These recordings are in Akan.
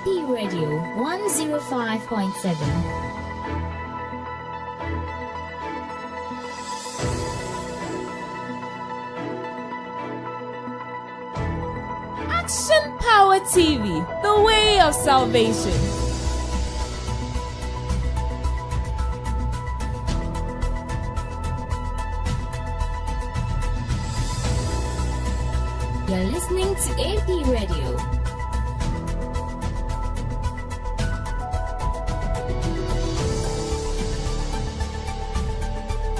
AP Radio 105.7. Action Power TV, the way of salvation. You're listening to AP Radio.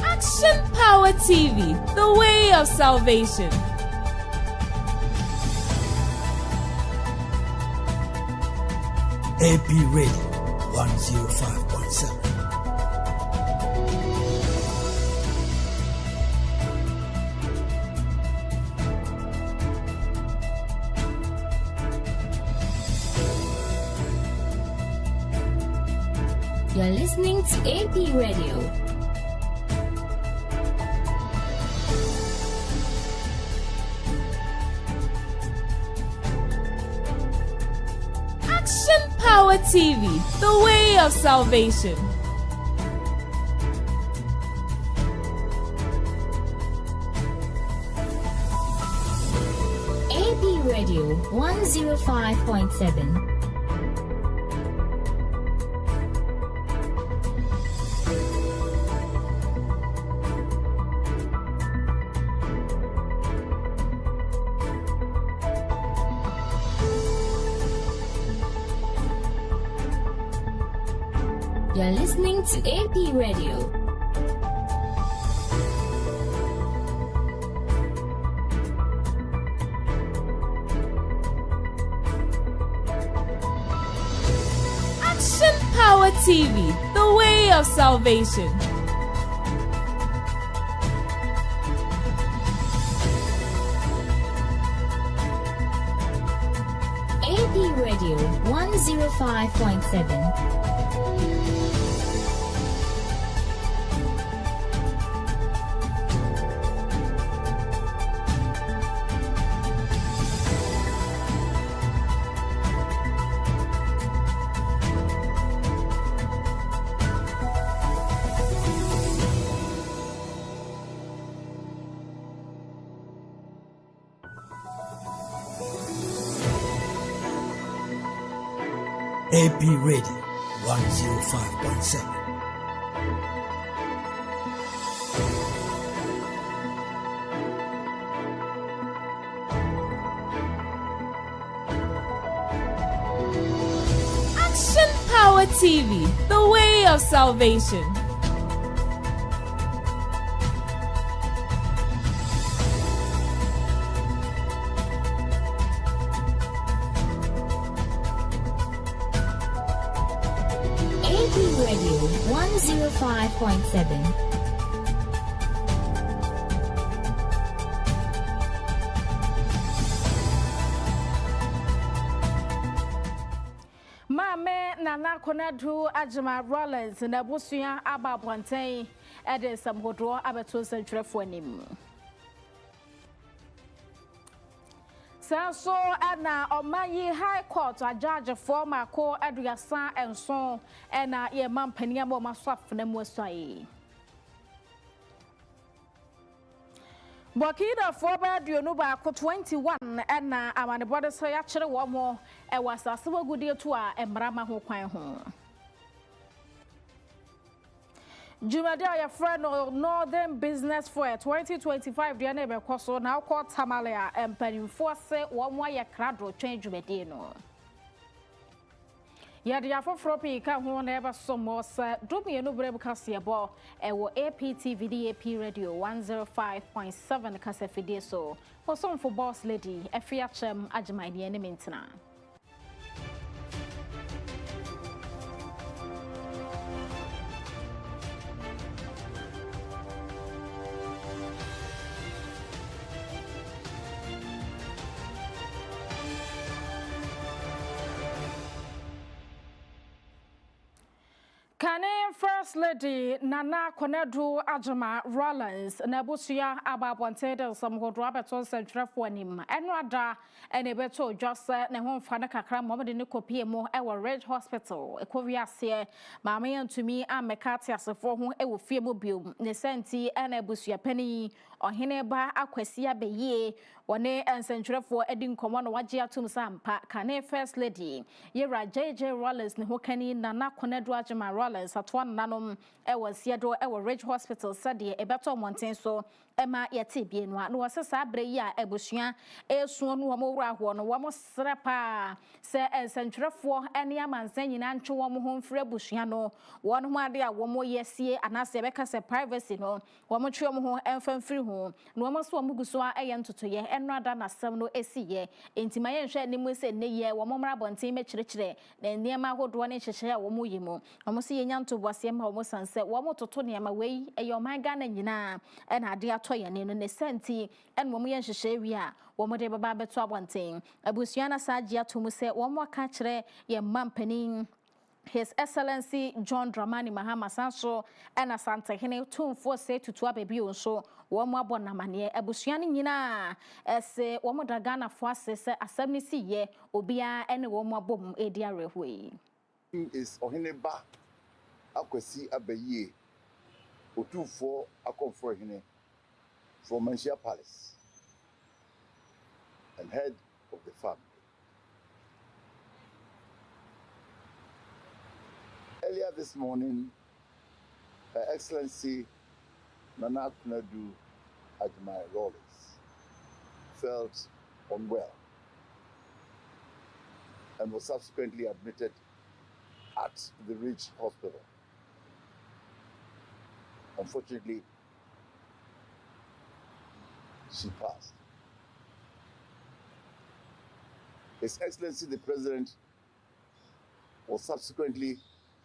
Action Power TV, the way of salvation. AP Radio 105.7. You're listening to AP Radio. Action Power TV, the way of salvation. AP Radio 105.7. You're listening to AP Radio. Action Power TV, the way of salvation. AP Radio 105.7. AP Radio 105.7. Action Power TV, the way of salvation. AP Radio 105.7. Mame Nana Konadu Agyemang Rollins na busuya aba bonten ede samhodro abeto sentwefo anim. So na omanyi high court a judge for mako aduasa enso na ye mampania mo maswaf na mu asai. Bokida for bad you no ba 21 na amane bode so ya kire wo mo e wasase wagudie to a emrama ho kwan ho. Jumada ya friend Northern Business Fair 2025 dia na be kwaso na court Tamalia empanimfo se wo mo ya kradro twen jumade no. Ya dia foforo pi ka ho na eba somo sa domie no brebu kase bo e wo APTV AP Radio 105.7 kase fidie so. Osom for boss lady Afia Kyem Agyemang ne ne mentina. Kane First Lady Nana Konedu Agyemang Rollins na busia ababonte de some hodrabeto sentrefo anim enrada ene beto dwase ne ho mfa ne kakra momde ne kopie mu e wo Ridge Hospital ekowiase maame yantumi ameka tiasefo ho e wo fie mu biom ne senti ene busia pani ohene ba akwasi abeye wone ensentrefo edi nkomo no wagye atum sampa Kane First Lady Yera JJ Rollins ne ho kani Nana Konedu Agyemang Rollins atwan nanom e wasiedo e wo Ridge Hospital sade e beto monten so ema yete bienu a no wosesa abre yi a ebusua esuo no wo wura ho no wo srepa se ensentwerefo ene amansan nyina ntwe wo ho mfre ebusua no wo no ade a wo yesie anase beka se privacy no wo twe wo ho emfamfiri ho no wo so wo guso a eye ntotoye eno ada na sam no esiye entima ye nhwe ne mu se ne ye wo mra bonten me kirekire na niema hodo ne hyehye a wo yimo wo se ye nyanto boase ma wo sanse wo toto niema wei eye o man Ghana nyina ena ade atoye ne no ne senti en wo ye nhehye wi a wo de baba beto abonten abusua na sagia to mu se wo aka kire ye mampanin His Excellency John Dramani Mahama Sanso and a Santa Hene tumfo say to baby so one more bonamane abusuani nyina ese wo moda Ghana fo asese asem si ye obia ene wo mo bom edia rehwe is Oheneba akwasi abaye otufo akomfo hene from Manchia Palace and head of the family. Earlier this morning, Her Excellency Nana Konedu Agyemang Rollins felt unwell and was subsequently admitted at the Ridge Hospital. Unfortunately, she passed. His Excellency the President was subsequently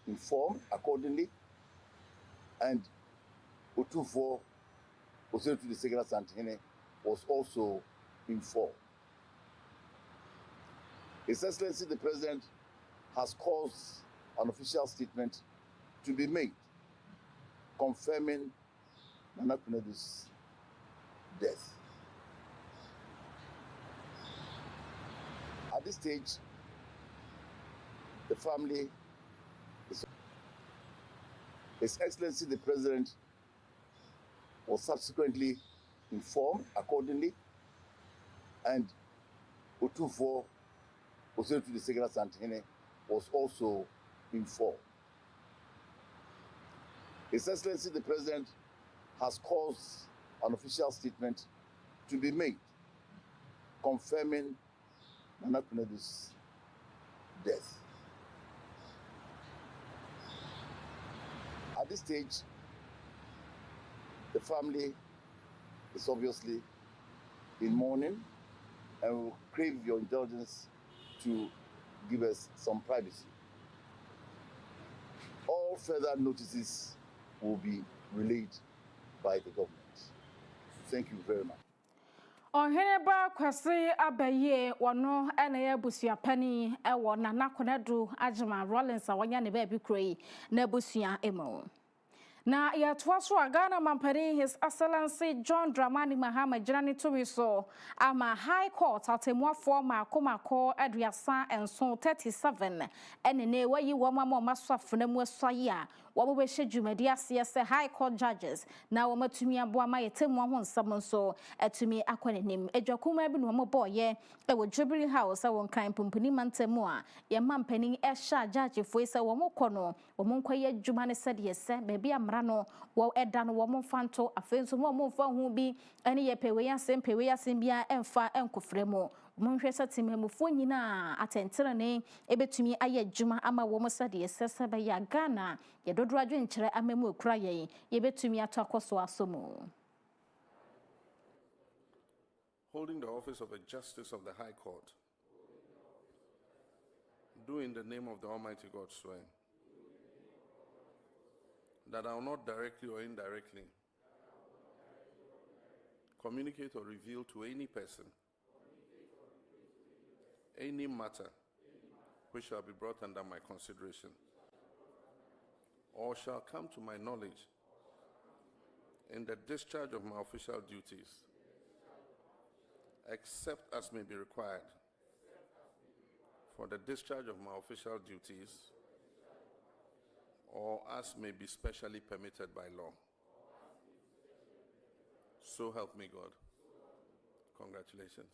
informed accordingly, and Otufo Osetu the Secretary Santihene was also informed. His Excellency the President has caused an official statement to be made confirming Nana Konedu's death. At this stage, the family His Excellency the President was subsequently informed accordingly, and Otufo Osetu the Secretary Santihene was also informed. His Excellency the President has caused an official statement to be made confirming Nana Konedu's death. At this stage, the family is obviously in mourning and will crave your indulgence to give us some privacy. All further notices will be relayed by the government. Thank you very much. Oheneba kwasi abaye wono ene ya busua pani e wo Nana Konedu Agyemang Rollins awanya ne ba bi kroi na busua emo. Na ya twaso Ghana mampani His Excellency John Dramani Mahama Jirani Tumiso ama High Court atemuafo makomako aduasa enso 37 ene ne wayi wo mama maswafo mu asoye a wo be hye dwumadi ase se High Court judges na wo matumi aboa ma yetemu ho nsam nso atumi akwanenim edwakuma bi no mo boye e wo Jubilee House wo nkan pumpuni mantemu a ye mampani e sha judge fo ise wo mokono wo monkwaye dwuma ne sede yese bebi amrano wo eda no wo monfanto afenso mo monfa hu bi ene ye pewe yasem bia emfa enkofremu monhwe satimemufo nyina atentere ne ebetumi aye dwuma ama wo mosade yesese ba ya Ghana ye dodro adwenkyere amemu ekura ye betumi ato akoso asomo. Holding the office of a Justice of the High Court, do in the name of the Almighty God swear that I will not directly or indirectly communicate or reveal to any person any matter which shall be brought under my consideration or shall come to my knowledge in the discharge of my official duties, except as may be required for the discharge of my official duties, or as may be specially permitted by law. So help me God. Congratulations.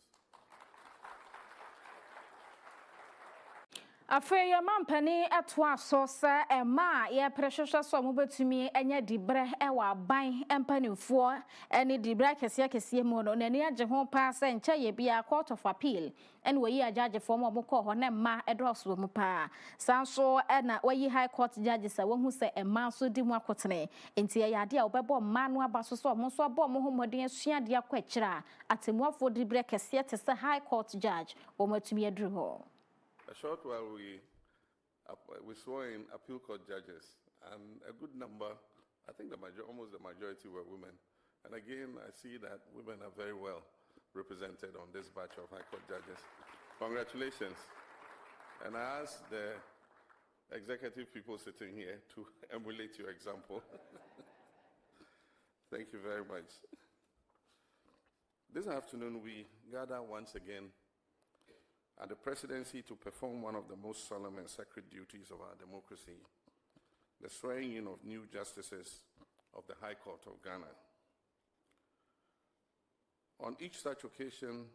Afia mampani etwa so se ema ye prehwehwe so mo betumi enye dibre ewa ban empanimfo ene dibre kese mu no nani agye ho pa se nche ye bia court of appeal ene wayi agage fo mo ko ho na ma edroso mu pa sanso ena wayi high court judge sa wahu se ema so di mu akotene enti ye ade a obebo ma no abaso so mo so abo mo homoden asua de akwakira atemuafo dibre kese te se high court judge o matumi adru ho. A short while we swore in appeal court judges, and a good number, I think almost the majority were women. And again, I see that women are very well represented on this batch of high court judges. Congratulations. And I ask the executive people sitting here to emulate your example. Thank you very much. This afternoon, we gather once again at the presidency to perform one of the most solemn and sacred duties of our democracy, the swearing in of new justices of the High Court of Ghana. On each such occasion,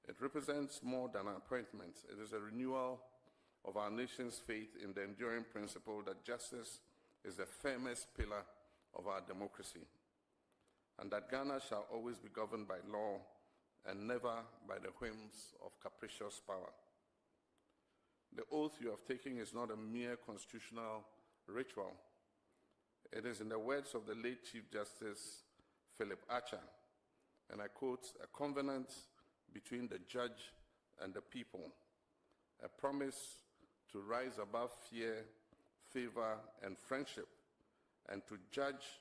it represents more than an appointment. It is a renewal of our nation's faith in the enduring principle that justice is the firmest pillar of our democracy, and that Ghana shall always be governed by law and never by the whims of capricious power. The oath you have taken is not a mere constitutional ritual. It is, in the words of the late Chief Justice Philip Archer, and I quote, a covenant between the judge and the people, a promise to rise above fear, favor, and friendship, and to judge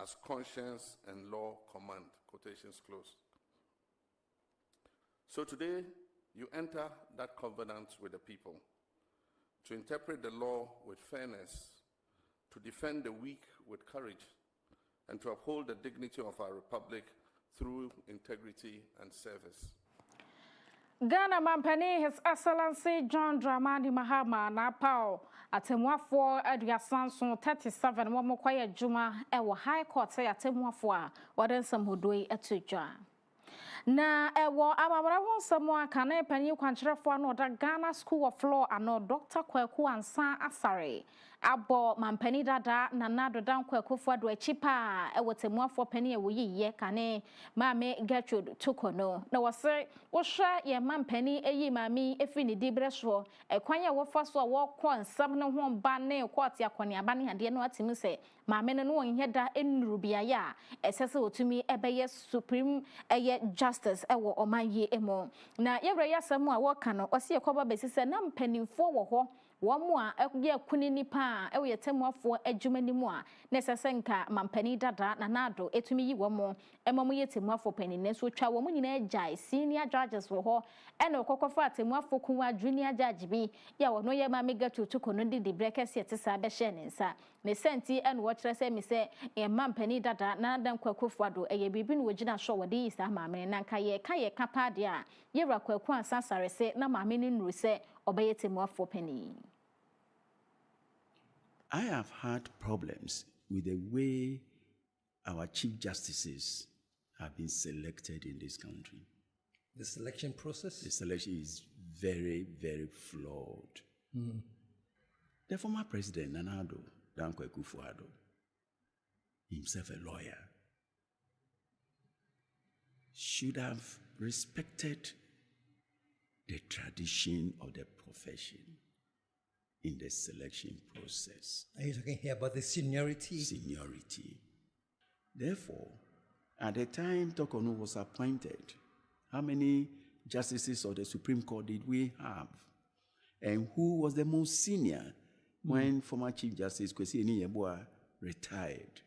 as conscience and law command, quotations close. So today, you enter that covenant with the people, to interpret the law with fairness, to defend the weak with courage, and to uphold the dignity of our republic through integrity and service. Ghana Mampani, His Excellency John Dramani Mahama Napao atemwafo aduasanso 37 momokwaya juma ewo high court say atemwafo a wadensam hodoi etudwa. Na ewo amamara ho nsamo aka na panyi kwankyerefo no da Ghana School of Law ano Dr. Kwaku Ansa Asare abo mampani dada na nado dan Kwaku fado achipa ewo temuafo pani ewo yiye kane maame Gertrude Tukono na wose wo hwa ye mampani eyi maami efi ni dibreso ekwan ya wo faso wo kɔ nsam no ho ba ne court yakone aba ne hade no atimi se maame no no nye da enuru biaya esese otumi ebeye supreme eye justice ewo omaye emo na yewre yasam a wo ka no ose yekoba besise na mpanimfo wo ho wo mo a ye kuni nipa ewo yetemuafo adwumanimu a na esese nka mampani dada na nado etumi yi wo mo emom yetemuafo panine so twa wo mo nyina agya senior judges wo ho ene okokofa atemuafo kunwa junior judge bi ya wo no ye ma mega tutuko no di breakers yete sa be hye ne nsa ne senti ene wo kire se mi se e mampani dada na dan Kwaku ado eye bibi no wogina sho wo de isa maame na nka ye ka pa de a yewra Kwaku Ansa Asare se na maame ni nuru se obayetemuafo pani. I have had problems with the way our chief justices have been selected in this country. The selection process? The selection is very, very flawed. The former president, Nanado Dankwa Akufo-Addo, himself a lawyer, should have respected the tradition of the profession in the selection process. Are you talking here about the seniority? Seniority. Therefore, at the time Tokono was appointed, how many justices of the Supreme Court did we have? And who was the most senior when former Chief Justice Kwesi Eni-Yeboah retired?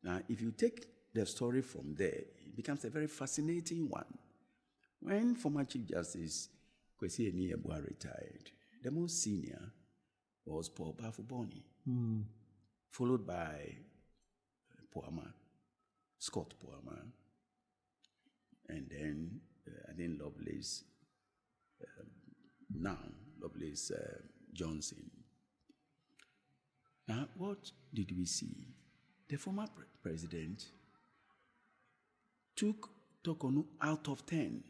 Now, if you take the story from there, it becomes a very fascinating one. When former Chief Justice Kwesi Eni-Yeboah retired, the most senior was Paul Bafuboni. followed by Scott Poama, and then I think Lovelace, Lovelace Johnson. Now, what did we see? The former president took Tokonu out of 10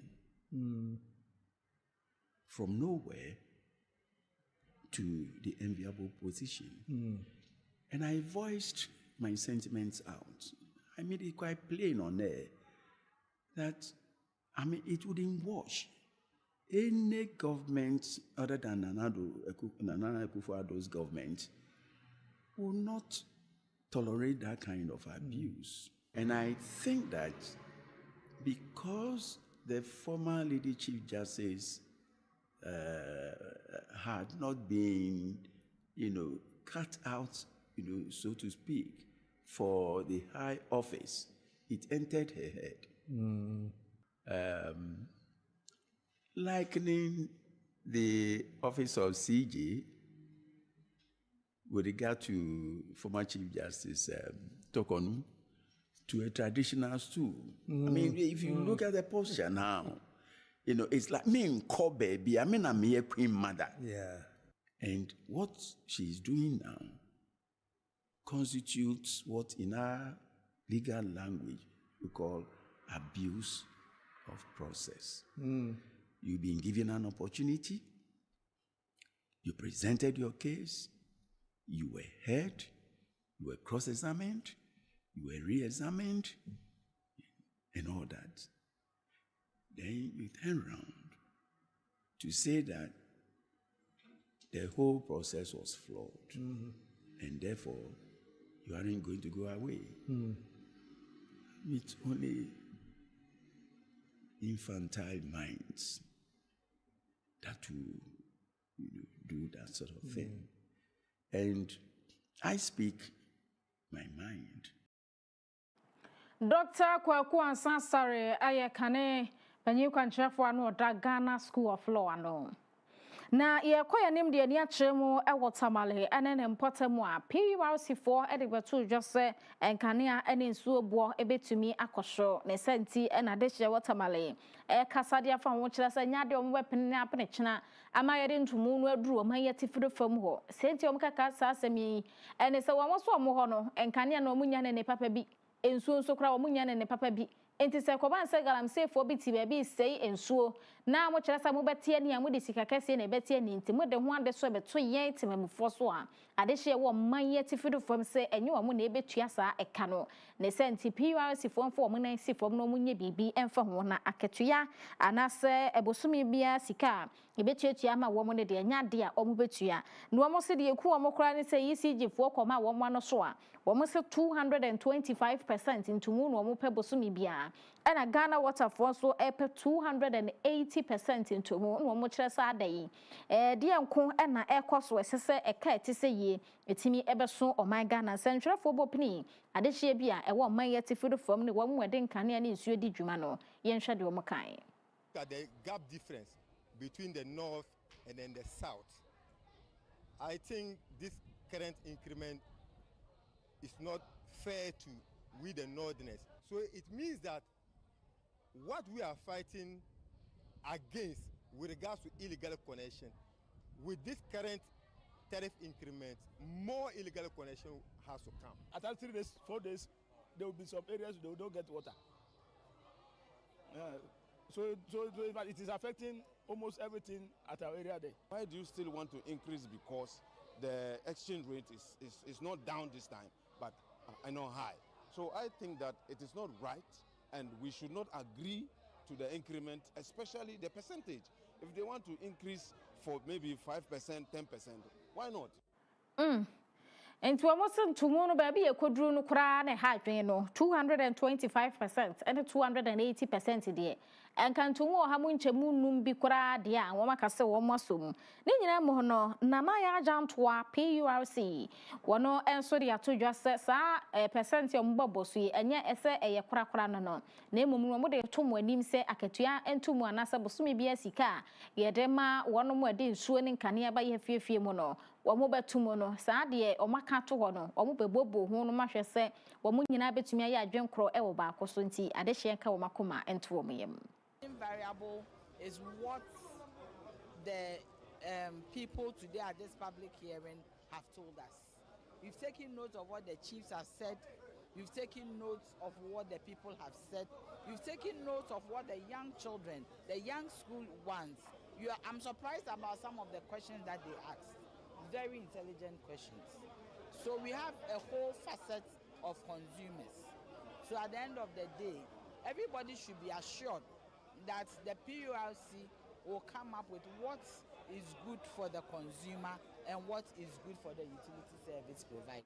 from nowhere to the enviable position. And I voiced my sentiments out. I made it quite plain on there that, it wouldn't wash. Any government other than Nana Akufo-Addo's government will not tolerate that kind of abuse. And I think that because the former Lady Chief Justice had not been, cut out, so to speak, for the high office, it entered her head. Likening the office of CJ with regard to former Chief Justice Tokonu to a traditional stool. If you look at the posture now, it's like me in Kobe, I'm a queen mother. Yeah. And what she's doing now constitutes what in our legal language we call abuse of process. You've been given an opportunity, you presented your case, you were heard, you were cross-examined, you were re-examined, and all that. Then you turn around to say that the whole process was flawed, and therefore you aren't going to go away. It's only infantile minds that will do that sort of thing. And I speak my mind. Dr. Kwaku Ansasare ayekane panyi kwanchefo anu da Ghana School of Law ano. Na ye koya nim de ani achemu e wotamale ene ne mpotemu a PURC4 e de betu dwose enkanea ene nsuo bo ebetumi akosho ne senti ena de hye wotamale e kasade afa ho kire se nyade om wepene apene chena amayede ntumu no aduru omayeti firi fam ho senti om kaka sa asemi ene se wo so mo ho no enkanea no munya ne papa bi ensuo nso kra wo munya ne papa bi enti se koban se galamsefo bi ti ba bi sei ensuo na mo kire sa mo betie ne amudi sikakase na betie ne enti mo de ho ade so beto yen temamfo so a ade hye wo manye ti fidu fam se enye wo mo na ebetua sa eka no ne senti PURC fo wo mo nan si fam no mo nye bibi emfa ho na aketua anase ebosumi bia sika ebetua ma wo mo ne de nya de a o mo betua no wo mo se de eku wo mo kra ne se ECG fo koma wo mo no so a wo mo se 225% into mu no wo mo pe bosumi bia ena Ghana Water for so epe 280% into mu no mo kire sa adai de enko ena ekoso esese eka etise ye etimi ebeso oman Ghana centralfo bopini ade hye bia ewo oman yeti fidu fam ne wo mo de nkane ne nsuo di dwuma no ye nhwe de wo mo kan. The gap difference between the north and then the south. I think this current increment is not fair to we the northerners. So it means that what we are fighting against with regards to illegal connection, with this current tariff increment, more illegal connection has to come. After 3 days, 4 days, there will be some areas they don't get water. So it is affecting almost everything at our area there. Why do you still want to increase? Because the exchange rate is not down this time, but high. So I think that it is not right, and we should not agree to the increment, especially the percentage. If they want to increase for maybe 5%, 10%, why not? And to almost tomorrow, baby, a quadru no crown and high 225% and 280% dear. And can tomorrow hamunche moon be cora dear, and one cassa one musum. Nina mono, Namaya jam to PURC. One no answer the two just says, a percent of bubblesy, and yet essay a crackrano. Name Mumode Tumo nim say Akatua and Tumo Nasa Bosumi Biasica. Yedema, one more din swooning can nearby a few mono. One more tumono, Sadie or ka to ho no omo bebobo ho no mahwe se omo nyina betumi aye adwenkro e wo ba akoso nti ade hye ka wo makoma ento wo yem. Invariable is what the people today at this public hearing have told us. We've taken note of what the chiefs have said. We've taken note of what the people have said. We've taken note of what the young children, the young school wants. I'm surprised about some of the questions that they asked. Very intelligent questions. So we have a whole facet of consumers. So at the end of the day, everybody should be assured that the PURC will come up with what is good for the consumer and what is good for the utility service provider.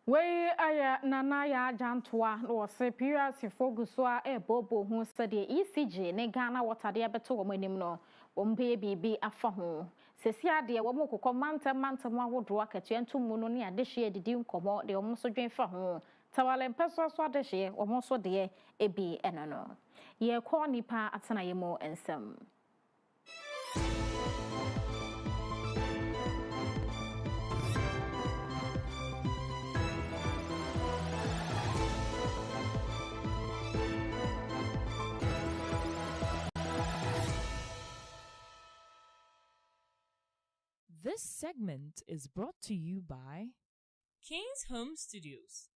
We aya nana ya jantoa no se PURC foguso a bobo hu sede ECG ne Ghana water de abeto wo manim no wo mbe bibi afa ho sesi ade wo mokokọ mantem awodo akatua ntumu no ne adehye edidi nkomo de wo so dwen fa ho tawale mpeso so adehye wo so de ebi enano ye ko nipa atena yemo ensem. This segment is brought to you by King's Home Studios.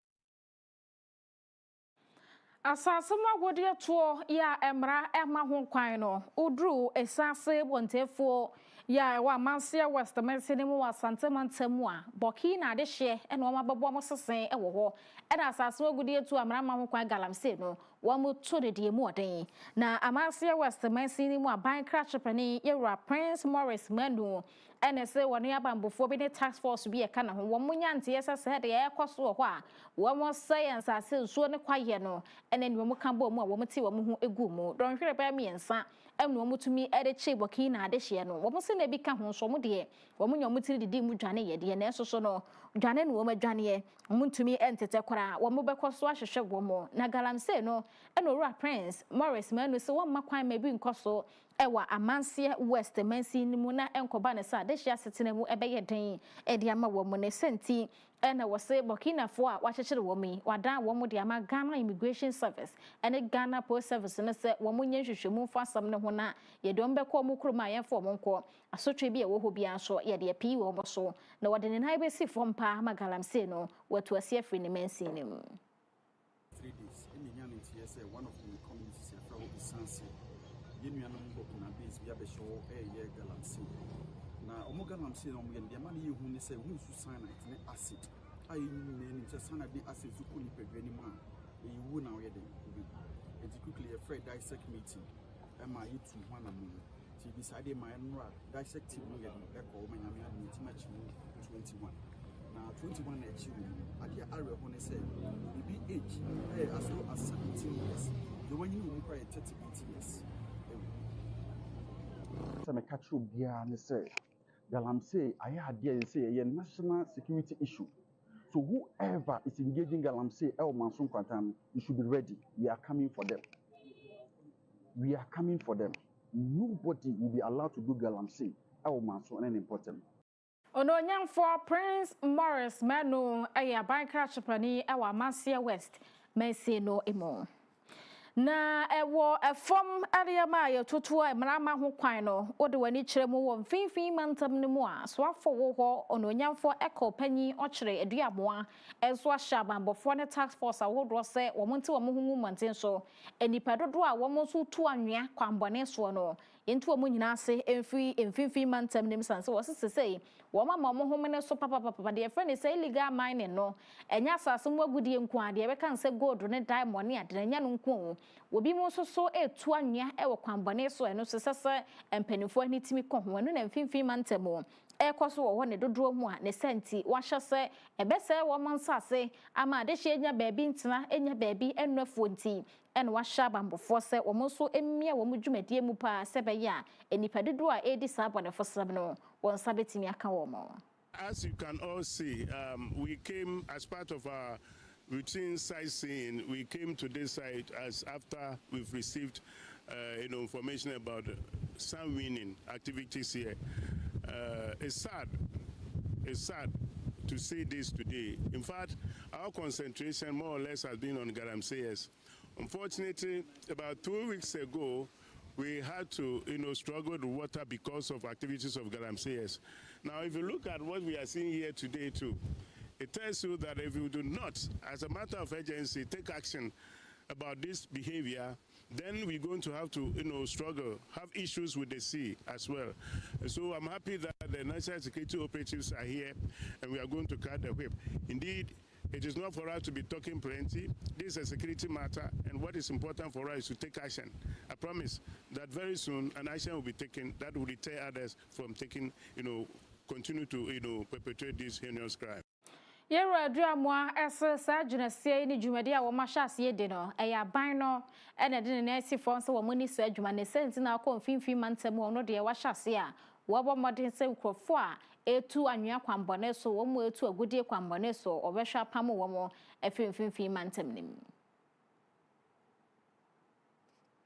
Asasama wodi to ya emra ema ho kwan no udru esase wontefo ya wa mansia west mesinimu wa santemantamu a boki na de hye ena o mababo mo sesen e wo ho ena asasama wodi to amra ma ho kwan galamse no wo mo to de die mu oden na amansia west mesinimu aban krachepani yewra Prince Morris Manu ene se woni abambofo bi ne task force bi e kana ho wo mo nyante esase de e kwaso ho a wo mo science ase so ne kwaye no ene ni mo kan bo mu a wo mo ti wo mo hu egu mu don hwere ba miensa enu wo mutumi ede che boki na ade hye no wo mo se na bi ka ho so mo de wo mo nyomo ti didi mu dwane ye de na eso so no dwane no wo ma dwane ye wo mutumi entete kwara wo mo bekoso ahwehwe wo mo na galamse no eno ra Prince Morris Manu se wo makwan ma bi nkoso ewa amansie west mansi ni mu na enkoba ne sa de hye asetena mu ebe ye den e de ama wo mo ne senti ena wo se Burkina fo a wahyehyere wo mi wadan wo mo de ama Ghana Immigration Service ene Ghana Post Service ne se wo mo nyenhwehwemu fo asam ne ho na ye de ombekọ mo kuruma ye fo mo nko asotwe bi e wo ho bia so ye de pii wo mo so na wo de ne na besi fo mpa magalamse no watu ase afri ne mansi ne mu 3 days in the young say one of the communities here for Isanse yenuano mbo kuna base bia be show ye galamse na omo galamse no mo ye de ma ne yehu ne say hu su cyanide ne acid ayi ne ni say cyanide acid su ko ni pedwe ni mu a ewu na wo ye de it quickly a Fred dissect meeting ma yi tu ho na mu ti bi sade ma enra dissect team no ye de e ko ma nyame adu ti ma chi 21 na 21 na echi wo ade are ho ne say bi age as low as 17 years the one you will require 38 years so me catch you bia ne say galamse aye ade say a national security issue. So whoever is engaging galamse el mansun kwantam, you should be ready. We are coming for them. We are coming for them. Nobody will be allowed to do galamse el mansun and important. Ono nyamfo Prince Morris Manu aya ban krachepani ewa Mansia West mense no emo. Na ewo efom ariama ye totoa emrama ho kwan no ode wani kyeremu wo mfinfin mantam ne mu a so afo wo ho ononyamfo eko panyi o kyere eduamoa enso ahya bambofo ne task force awodo se wo monte wo hu manten so enipa dodo a wo mo so tu anwea kwambone so no yenti wo nyina ase emfinfin mantam ne msanse wo sesei wo mama mo ho mene so papa de friend say illegal mining no enya asase mu agudie nko ade be kan se gold ne diamond ne ade nya no nko obi mo so etu anwea e wo kwambone so eno sesese empanifo ani timi ko ho no na mfinfin mantamo ekoso wo ne dodo mu a ne senti wahye se ebese wo mansase ama de hye nya baabi ntena enya baabi ennuafo nti ene wahye bambofo se wo mo so emmia wo mo dwumadie mu pa se be ya enipa dodo a edi sabone fosam no won sabetimi aka wo mo. As you can all see, we came as part of our routine sightseeing. We came to this site as after we've received information about some winning activities here. It's sad to see this today. In fact, our concentration more or less has been on galamseyers. Unfortunately, about 2 weeks ago, we had to, struggle with water because of activities of galamseyers. Now, if you look at what we are seeing here today too, it tells you that if you do not, as a matter of urgency, take action about this behavior, then we're going to have to, struggle, have issues with the sea as well. And so I'm happy that the national security operatives are here and we are going to cut the whip. Indeed, it is not for us to be talking plenty. This is a security matter, and what is important for us is to take action. I promise that very soon an action will be taken that will deter others from taking, continue to, perpetrate this heinous crime. Yera duamwa essa dwunasie ni dwumadi a wo mahyasie de no eya ban no ene de ne esi fon se wo muni sa dwuma ne senti na akọ mfimfim mantem wo no de wa hyase a wo bo modern se nkrofo a etu anwea kwambone so wo mu etu agudie kwambone so obehwa pam wo mo efimfim mantem nim.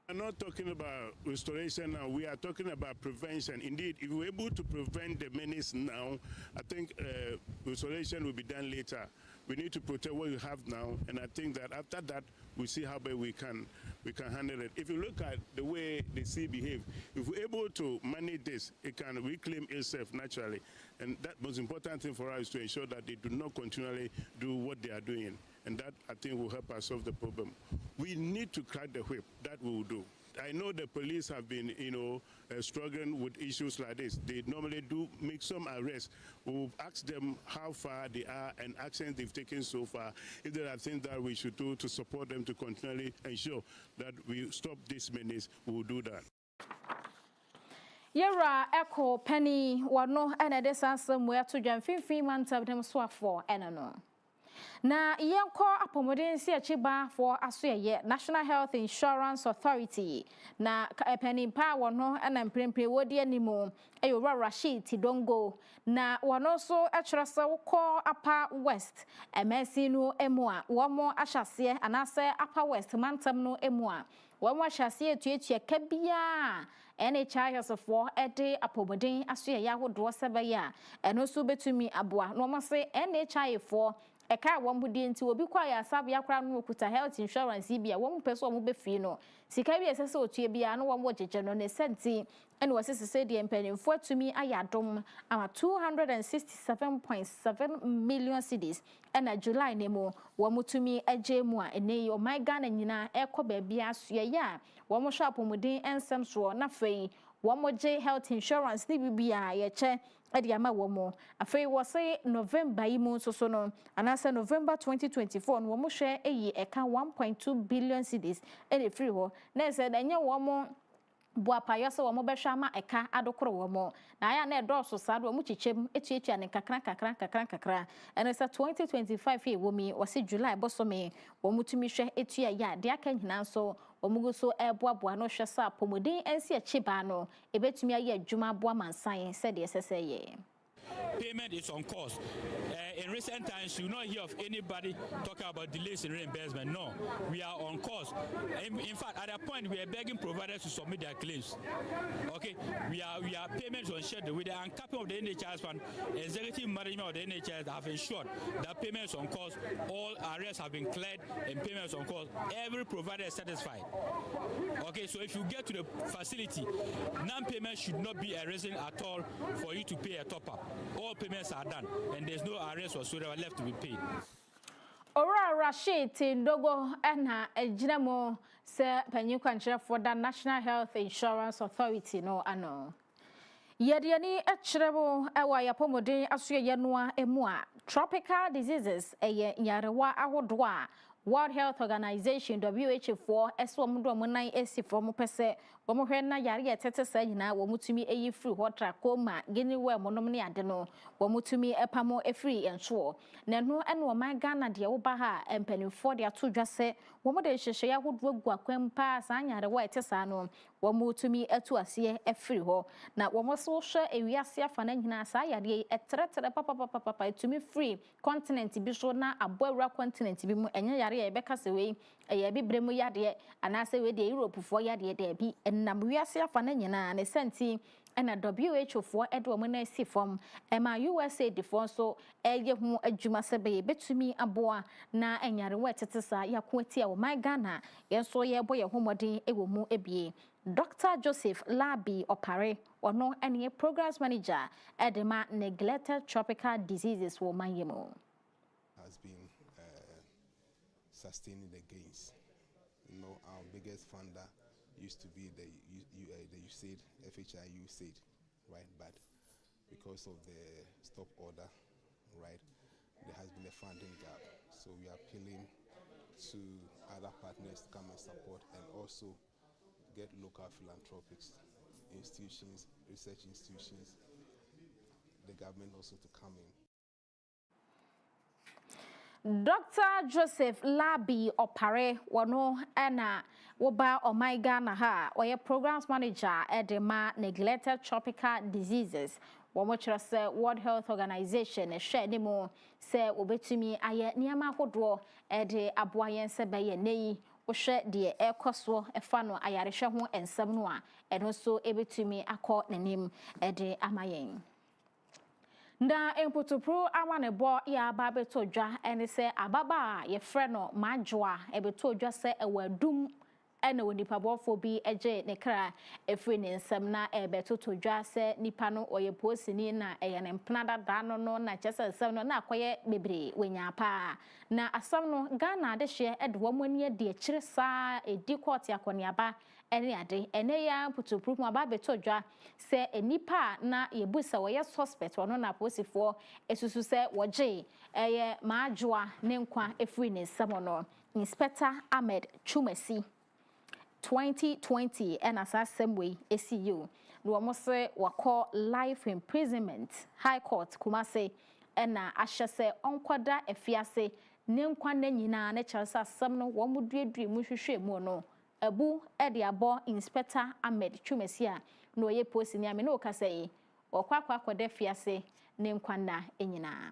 We are not talking about restoration now, we are talking about prevention. Indeed, if we're able to prevent the menace now, I think restoration will be done later. We need to protect what we have now, and I think that after that, we see how we can handle it. If you look at the way the sea behaves, if we're able to manage this, it can reclaim itself naturally. And that most important thing for us is to ensure that they do not continually do what they are doing. And that, I think, will help us solve the problem. We need to crack the whip. That we will do. I know the police have been, struggling with issues like this. They normally do make some arrests. We'll ask them how far they are and actions they've taken so far. If there are things that we should do to support them to continually ensure that we stop this menace, we will do that. Yera echo penny wano ene de sansem we to dwan finfin mantab dem so afọ ene no. Na yenko apomodensi achiba for asoye National Health Insurance Authority na penny pa wono na mprempre wodi animo eyora Rashid Tidongo na wono so atwerese wokọ apa West emesi no emu a womo ahyase anase apa West mantam no emu a womo ahyase etuetua kabia NHIS for ede apomoden asoye yawodo sebaya eno so betumi aboa no mo se NHI for eka wambudi nti obi kwa ya sabu ya kra no okuta health insurance bia wo mpese o mo befi no sika bia sese otue bia no wo jeje no ne senti ene wasese se de mpanimfo atumi ayadom ama 267.7 million cedis ena July nemo wo mutumi agemu a ene o my Ghana nyina ekoba bia asue ya wo mo shop mudin ensem so na fei wo mo je health insurance ni bibia ye che edi ama wo mo afei wo say November imu so no anasa November 2024 no mo hwe eyi eka 1.2 billion cedis ene free ho na say da nye wo mo buapayo se wo mo behwa ma eka adokoro wo mo na aya na edoso sa do mo chichem etuatua ne kakra ene say 2025 e wo mi wo se July bosomi wo mutumi hwe etua ya de aka nyina so omugo so eboaboa no hwe sa pomodin ensi achiba no ebetumi aye adwuma boa mansan se de seseye. Payment is on course. In recent times, you will not hear of anybody talking about delays in reimbursement. No, we are on course. In fact, at that point, we are begging providers to submit their claims. Okay, we are payments on schedule. With the uncapping of the NHS fund, executive management of the NHS have ensured that payments on course, all arrests have been cleared, and payments on course. Every provider is satisfied. Okay, so if you get to the facility, non-payment should not be a reason at all for you to pay a top-up. All payments are done, and there's no arrears whatsoever left to be paid. Ora Rashid Tindogo ena ejinamo se panyin kwankyere for the National Health Insurance Authority no ano. Yediani echirebo ewa yapomodin asuye yenua emu a tropical diseases eye nyarewa ahodo a World Health Organization WHO for eswomudo munan esi from pese womo hwe na yare yetete sa nyina womutumi eyi free hotra koma gini we monom ne ade no womutumi epamo efree enso na no ene wo man Ghana de wo ba ha empanimfo de ato dwase womo de hyehye ya hodo agu akwampa sa nyare wa etesa no womutumi atu ase efree ho na womo so hwe ewiase afa na nyina sa yare eteretere papa etumi free continent bi so na abawura continent bi mu enye yare ye beka se we eye bi bremu yade anase we de Europe fo yade de bi nam wiase afa na nyina ne senti and a WHO for Edwamana si from Emma USA defonso eye hu adwuma sebe betumi aboa na enyare wetetesa yakweti a my Ghana yenso ye boye homodin ewo mu ebie. Dr. Joseph Labi Opare ono ene programs manager edema neglected tropical diseases wo manyemo has been sustaining the gains. You know, our biggest funder used to be the USAID, FHI USAID, right? But because of the stop order, right, there has been a funding gap. So we are appealing to other partners to come and support and also get local philanthropics, institutions, research institutions, the government also to come in. Dr. Joseph Labi Opare wano ena woba omaiga na ha oye programs manager edema neglected tropical diseases womochira se World Health Organization e hwe ni mo se obetumi aye niama hodo ede aboayen se be ye nei wo hwe de ekoso efa no ayarehwe ho ensam no a eno so ebetumi akọ nanim ede amayen. Nda empotopro awane bo ya ba beto dwa ene se ababa ye frɛ no madwoa ebeto dwa se ewadum ene wonipa bofo bi eje ne kra efri ne nsam na ebeto dwa se nipa no oye posini na eye ne mpnada da no na kyese nsam no na akoye bebre wenya pa na asam no Ghana de hye ede wo mani de akire sa edi court yakoniaba ene ade ene ya potopro mu aba beto dwa se enipa na yebusa wo ye suspect wono na posifo esusu se woje eye maadwoa ne nkwa efri ne nsam no Inspector Ahmed Chumesi 2020 and as assembly ACU no almost wako life imprisonment high court kumase na ahyese onkwada afiase ne nkwa na nyina na kyeresa asam no wo muduedue mu hwehwe mu no abu ede abo Inspector Ahmed Chumesi a no ye posi ni ame no kasai okwakwa akwada afiase ne nkwa na enyina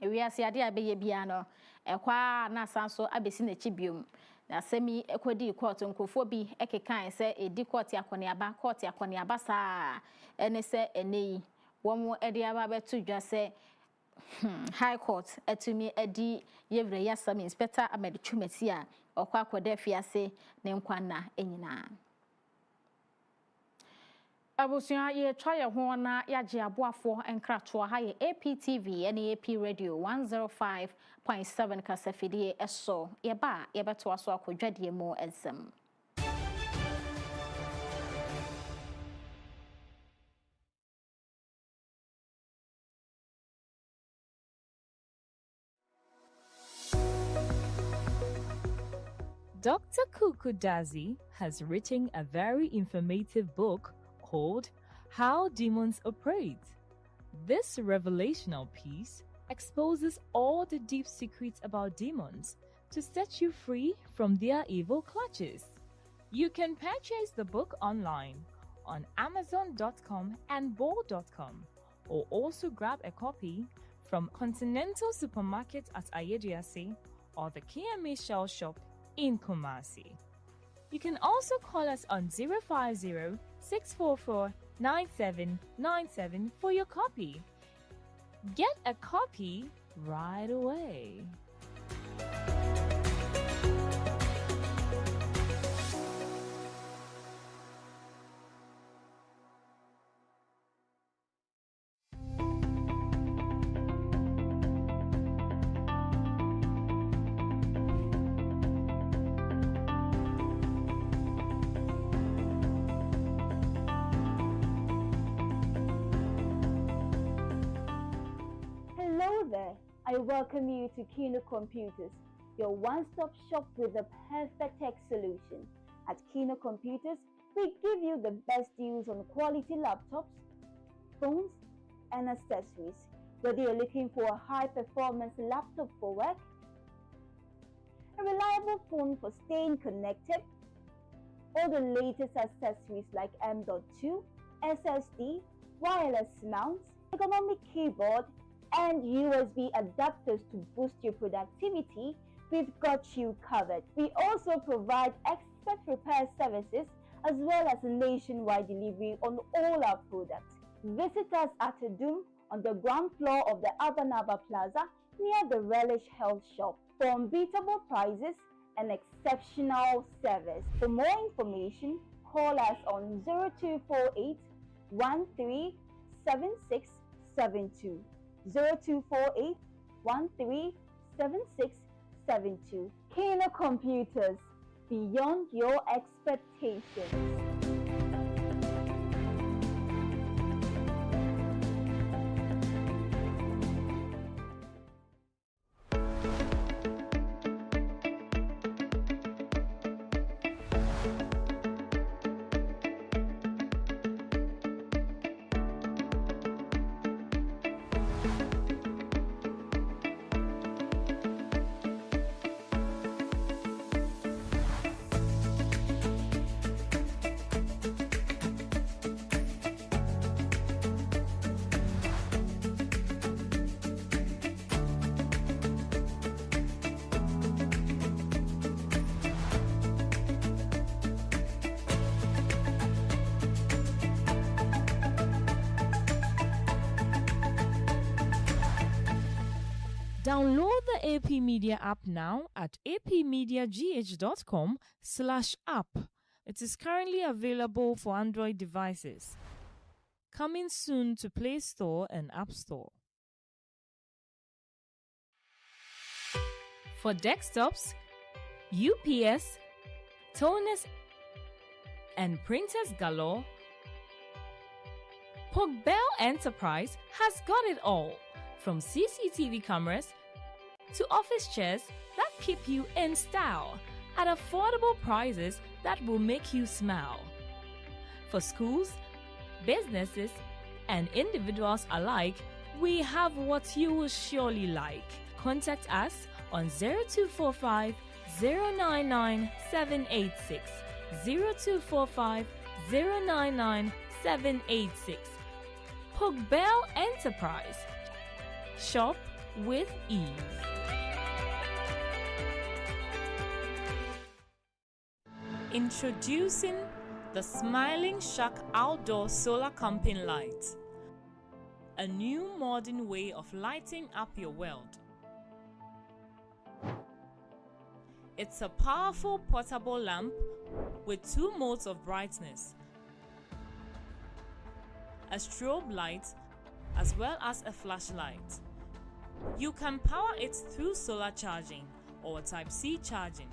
ewiase ade abeye bia no ekwa na sanso abesi na chibiom na semi ekwedi court nkofo bi ekekan se edi court yakoniaba sa ene se enei womo ede aba betu dwa se high court etumi edi yevre yasam Inspector Ahmed Chumesi a okwa akwada fiase ne nkwa na enyina Abusia ye try ho na yaje aboafo enkratoa ha ye APTV ene AP Radio 105.7 kasafidie eso ye ba ye beto aso akodwadie mo ensem. Dr. Kukudazi has written a very informative book called How Demons Operate. This revelational piece exposes all the deep secrets about demons to set you free from their evil clutches. You can purchase the book online on Amazon.com and Bol.com, or also grab a copy from Continental Supermarket at Ayediase or the Kyem Shell Shop in Kumasi. You can also call us on 050-644-9797 for your copy. Get a copy right away. I welcome you to Kino Computers, your one-stop shop with the perfect tech solution. At Kino Computers, we give you the best deals on quality laptops, phones, and accessories. Whether you're looking for a high-performance laptop for work, a reliable phone for staying connected, or the latest accessories like M.2, SSD, wireless mounts, ergonomic keyboard, and USB adapters to boost your productivity, we've got you covered. We also provide expert repair services as well as nationwide delivery on all our products. Visit us at Adum on the ground floor of the Abanaba Plaza near the Relish Health Shop for unbeatable prices and exceptional service. For more information, call us on 0248 137672. 0248 137672. Kino Computers, beyond your expectations. Download the AP Media app now at apmediagh.com/app. It is currently available for Android devices. Coming soon to Play Store and App Store. For desktops, UPS, toners, and printers galore, Pogbell Enterprise has got it all. From CCTV cameras to office chairs that keep you in style at affordable prices that will make you smile. For schools, businesses, and individuals alike, we have what you will surely like. Contact us on 0245 099 786, 0245 099 786. Pogbell Enterprise. Shop with ease. Introducing the Smiling Shark Outdoor Solar Camping Light. A new modern way of lighting up your world. It's a powerful portable lamp with 2 modes of brightness, a strobe light, as well as a flashlight. You can power it through solar charging or Type-C charging.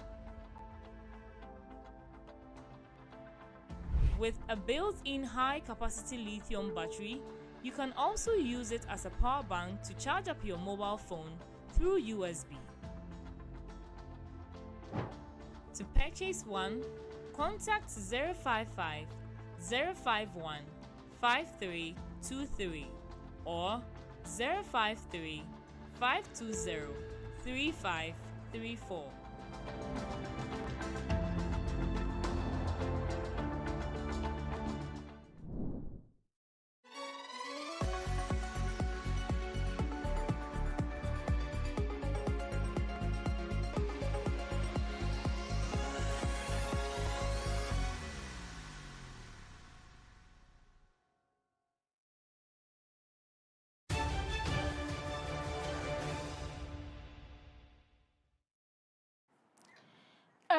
With a built-in high-capacity lithium battery, you can also use it as a power bank to charge up your mobile phone through USB. To purchase one, contact 055 051 5323 or 053 520 3534.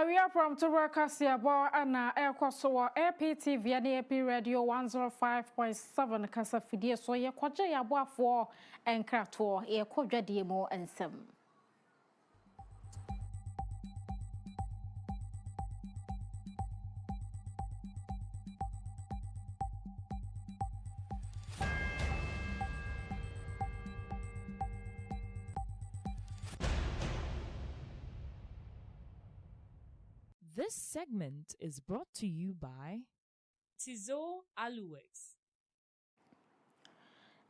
We are from Turakasiabo and Aircoso, APTV and AP Radio 105.7 Casafidi, so ye kwaja yabwa for and krato, ye kwaja demo and some. This segment is brought to you by Tizo Aluwex.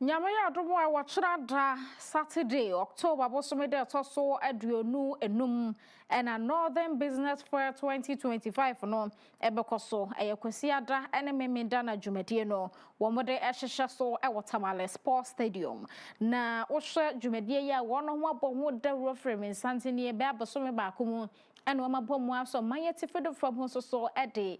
Nyamaya adomo a wachirada Saturday, October bosomede toso aduonu enum and a Northern Business Fair 2025 no ebekoso ayakwasiada ene memenda na dwumadie no womode ehhehye so Tamale Sports Stadium na wohwe dwumadie ya wono ho abɔ ho dawro frame nsantene be abosome ba komu and wama bomwa so mayeti fedo from ho so ede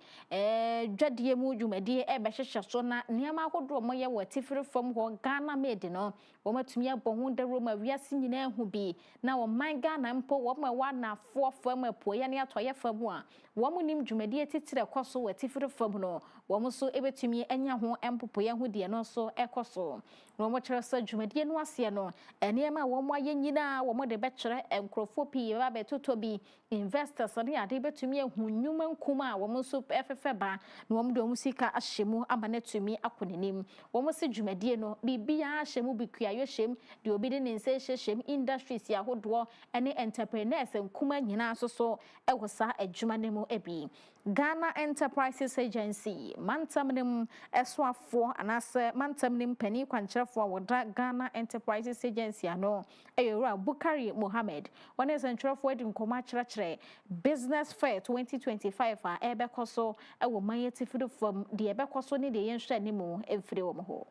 dwadie mu dwumadi e be hwehwe so na niam akodo mo ye wati fedo from ho Ghana made no womatumi abɔ ho da roma wiase nyina hu bi na wo man Ghana mpo wo ma wa na fo fam apo ye ne atoye fam a wo mo nim dwumadi titire kwaso wati fedo from no wo mo so ebetumi anya ho empopo ye hu de no so ekoso no mo kyerɛ sɛ dwumadi no ase no eniema wo mo aye nyina wo mo de be kyerɛ enkrofo pii ba betoto bi investors ne ade betumi ehu nnwuma nkuma wo mo so efefe ba na wo mo do musika ahyemu amanatumi akonenim wo mo se dwumadie no bibia ahyemu bikuayo hyem de obi de ne nse hyem industries ya hodo ene entrepreneurs nkuma nyina so ewo sa adwuma ne mu ebi Ghana Enterprises Agency mantamnim eswafo anase mantamnim pani kwankyerefo woda Ghana Enterprises Agency ano eyora Bukari Mohammed one sentrefo edi nkoma kyerɛkyerɛ Business Fair 2025 a ebekoso ewo mayeti fido from de ebekoso ne de yenhwɛ ne mu emfire wo ho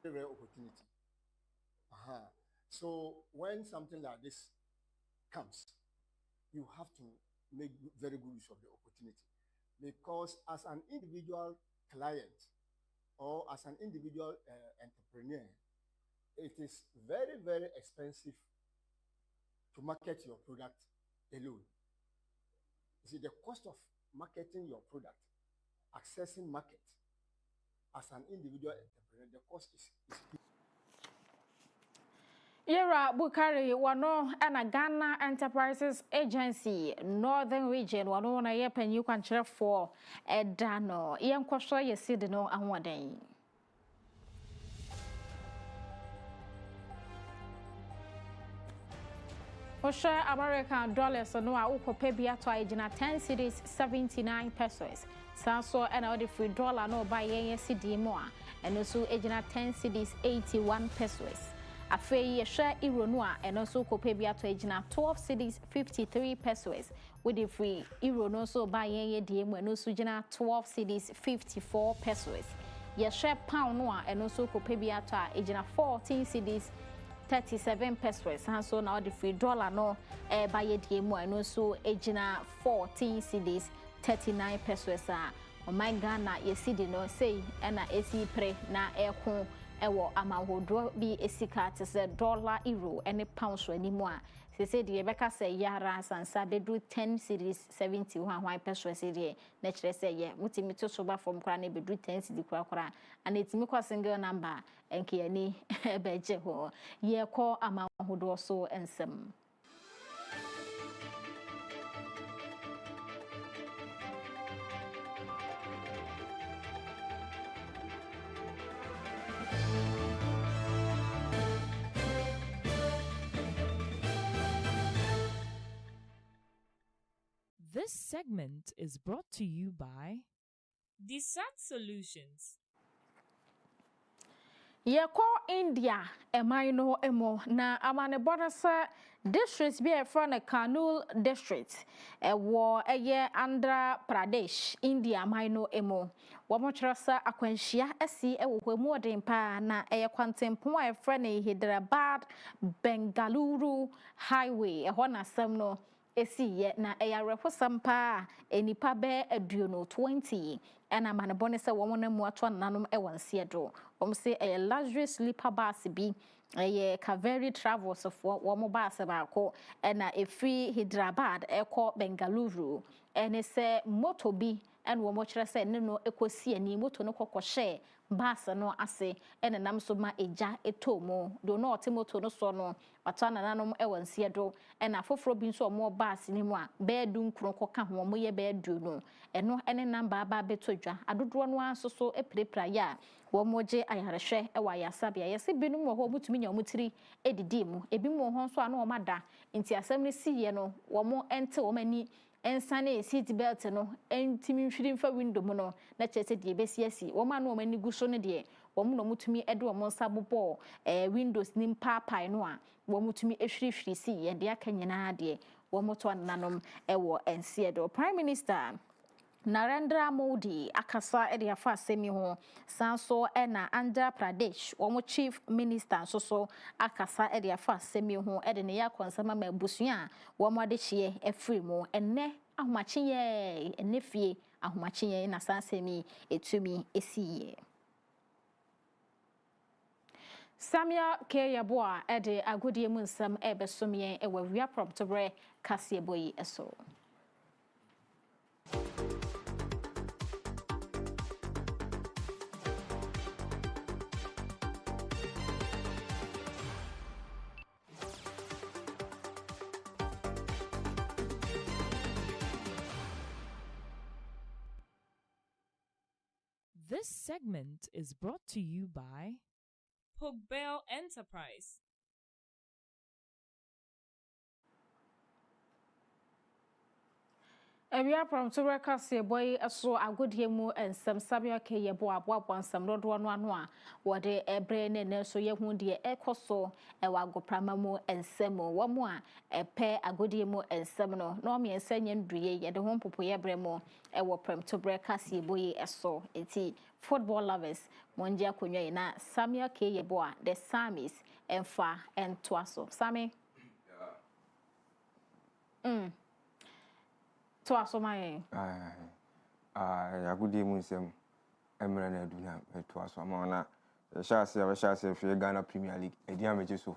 rare opportunity. So when something like this comes, you have to make very good use of the opportunity, because as an individual client or as an individual entrepreneur, it is very, very expensive to market your product alone. You see, the cost of marketing your product, accessing market as an individual entrepreneur, the cost is Yera Bukari wano ana Ghana Enterprises Agency Northern Region wano na ye penyu kwankyerɛ for edano ye nkwohso ye sidi no ahoden Osha American dollars no a ukope bia to agina 10 cedis 79 pesos sanso ana odi free dollar no buy ye cedi mo a eno so agina 10 cedis 81 pesos Afia yehwe euro no a eno so kope bia to agina 12 cedis 53 pesos with the free euro no so buy ye die mo eno so gina 12 cedis 54 pesos yehwe pound no a eno so kope bia to agina 14 cedis 37 pesos and so now the free dollar no buy a DM and also agina 14 cedis 39 pesos o my Ghana ye cedi no say and a esi pre na eko ewo amahodro bi esika te se dollar euro and pound so anymore se say the beka say yara sansa bedru 10 cedis 71 pesos dey na kire say ye mutimi to so ba from kra na bedru 10 cedi kra and etimi kwa single number enke yani beje ho ye ko amahodro so ensem This segment is brought to you by Desat Solutions. Yeko India emaino emo na amane bonasa districts be from the Kanul district ewo eye Andhra Pradesh India emaino emo womo kyerɛsa akwanhyia asi ewo hwemu odempa na eye kwantempo a efra Hyderabad Bengaluru highway ehɔ na sam no esi ye na eyarefo sampa enipa be aduono 20 ena manebone se womo na mu ato nanom e wanse do se a luxury sleeper bus bi Kaveri Travels for womo bus baako ena efri Hyderabad eko Bengaluru ene se moto bi en womo kyerɛ se ne no ekosi ani moto no kokɔhye bus no ase ene nam so ma eja etomo do no otemoto no so no wato nananom e wanse do ena foforo bi nso omo bus ni mu a beedu nkron koka ho omo ye beedu no eno ene namba ba betodwa adodo no anso so eprepra ya womoje ayarehwe e wa yasabia yese binum wo ho mutumi nya omutiri edidi mu ebi mu ho nso ana omada nti asem ne siye no womo ente omani ensane seat belt no entimi nhwiri mfa window mu no na kyese de besiasi woma na omani guso ne de womo no mutumi ede womo nsa bobo windows nim paapai no a womutumi ehwirihwiri siye de aka nyina de womo to nanom ewo ense do Prime Minister Narendra Modi akasa ede afa asemi ho sanso na Andhra Pradesh wo chief minister so akasa ede afa asemi ho ede ne yakonsama mabusua wo ade hye efiri mu enne ahomacheye enefie ahomacheye na sansemi etumi esiye Samia Kyem ede agodie mu nsam ebesomye ewa wia promptobre kasieboyi eso This segment is brought to you by Pogbell Enterprise. Awia promptobre kasieboyi eso agodie mu nsam Samia Kyem aboabo nsam dodo no ano a wode ebre ne so yehu de ekoso ewa agoprama mu nsam wo mu a epe agodie mu nsam no na o me ensanye nduye ye de ho popoye bre mu ewo promptobre kasieboyi eso enti football lovers monje akonwa na Samia Kyem the Samis emfa entoaso Sami to asomaye agudi mu nsem emre na aduna to asoma na shase fi Ghana Premier League edi ameje so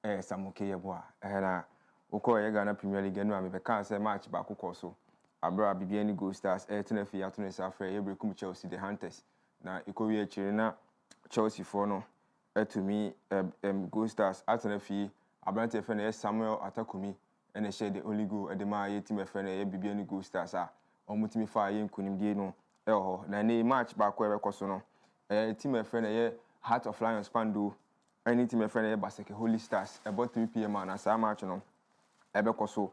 Samia Kyem na ukọ ye Ghana Premier League no amebe kan say match ba kokọ so abra bibia ni Gold Stars tena fi ato ne safre ye brekum Chelsea the Hunters na ikowi akiri na Chelsea for no etumi Gold Stars atena fi abrante fe na Samuel Atakumi and they share the only goal at the my team friend a BBN Gold Stars are almost me fire in Kunim no elho na ne match back where no team friend a Heart of Lions Pando any team friend a Baseke Holy Stars about 3 p.m. and as match no ebekoso